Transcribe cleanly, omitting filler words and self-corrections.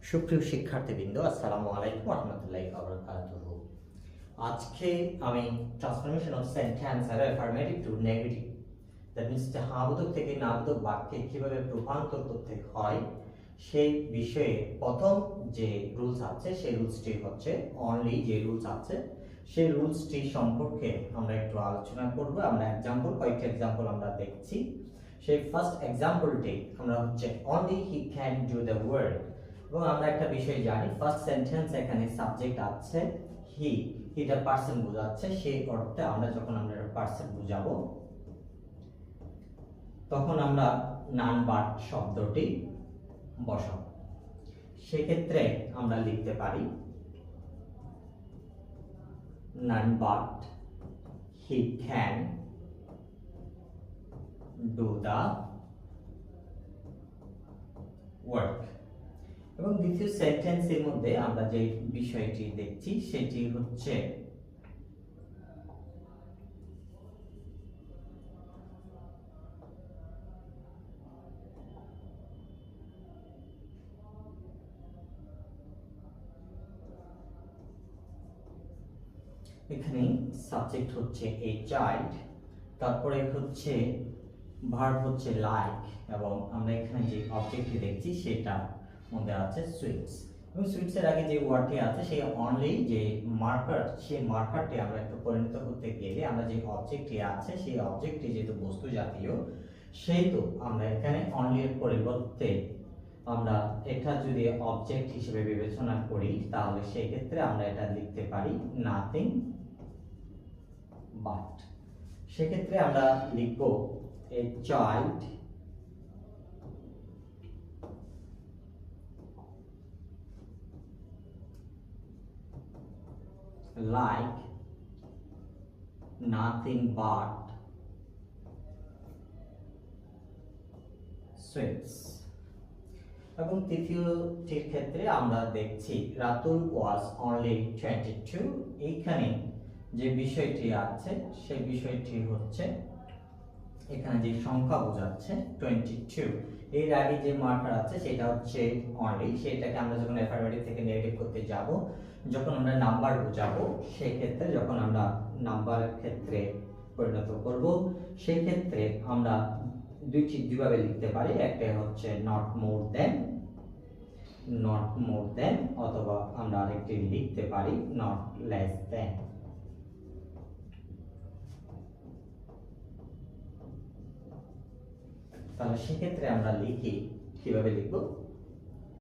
সুপ্রিয় শিক্ষার্থীবৃন্দ, আসসালামু আলাইকুম ওয়া রাহমাতুল্লাহি ওয়া বারাকাতুহু। আজকে আমি ট্রান্সফরমেশন অফ সেন্টেন্স আর affirmative to negative, that means হ্যাঁবোধক থেকে নাবোধক বাক্যে কিভাবে রূপান্তর করতে হয় সেই বিষয়ে প্রথম যে রুলস আছে সেই রুলসটি হচ্ছে অনলি যে রুলস আছে সেই রুলসটি সম্পর্কে আমরা একটু আলোচনা করব। আমরা কয়েকটি এক্সাম্পল আমরা দেখছি। সেই ফার্স্ট এক্সাম্পলটি আমরা হচ্ছে only he can do the work, এবং আমরা একটা বিষয় জানি ফার্স্ট সেন্টেন্স এখানে সাবজেক্ট আছে হিটা পারসন বোঝাচ্ছে, সেই অর্থে আমরা যখন পারসন বুঝাবো তখন আমরা নান বাট শব্দটি বসাবো। সেক্ষেত্রে আমরা লিখতে পারি none but he can do the work. এবং দ্বিতীয় সেন্টেন্সের মধ্যে আমরা যে বিষয়টি দেখছি সেটি হচ্ছে এখানে সাবজেক্ট হচ্ছে এ চাইল্ড, তারপরে হচ্ছে ভার্ব হচ্ছে লাইক, এবং আমরা এখানে যে অবজেক্টটি দেখছি সেটা মধ্যে আছে সুইটস। এবং সুইটস এর আগে যে ওয়ার্ডটি আছে সেই অনলি যে মার্কার, সেই মার্কারটি আমরা একটু পরিণত করতে গেলে আমরা যে অবজেক্টটি আছে সেই অবজেক্টটি যেহেতু বস্তু জাতীয়, সেহেতু আমরা এখানে অনলি এর পরিবর্তে আমরা এটা যদি অবজেক্ট হিসেবে বিবেচনা করি তাহলে সেই ক্ষেত্রে আমরা এটা লিখতে পারি নাথিং বাট। সেক্ষেত্রে আমরা লিখব a child like nothing but sweets। এবং তৃতীয়টির ক্ষেত্রে আমরা দেখছি রাতুল ওয়াজ অনলি 22। এইখানে যে বিষয়টি আছে সেই বিষয়টি হচ্ছে এখানে যে সংখ্যা বোঝাচ্ছে 22, এর আগে যে মার্কার আছে সেটা হচ্ছে অনলি, সেটাকে আমরা যখন অ্যাফার্মেটিভ থেকে নেগেটিভ করতে যাব, যখন আমরা নাম্বার বোঝাবো সেই ক্ষেত্রে যখন আমরা নাম্বারের ক্ষেত্রে পরিণত করব সেই ক্ষেত্রে আমরা দুইভাবে লিখতে পারি। একটা হচ্ছে নট মোর দেন, অথবা আমরা আরেকটি লিখতে পারি নট লেস দেন। তাহলে সেক্ষেত্রে আমরা লিখি, কিভাবে লিখব?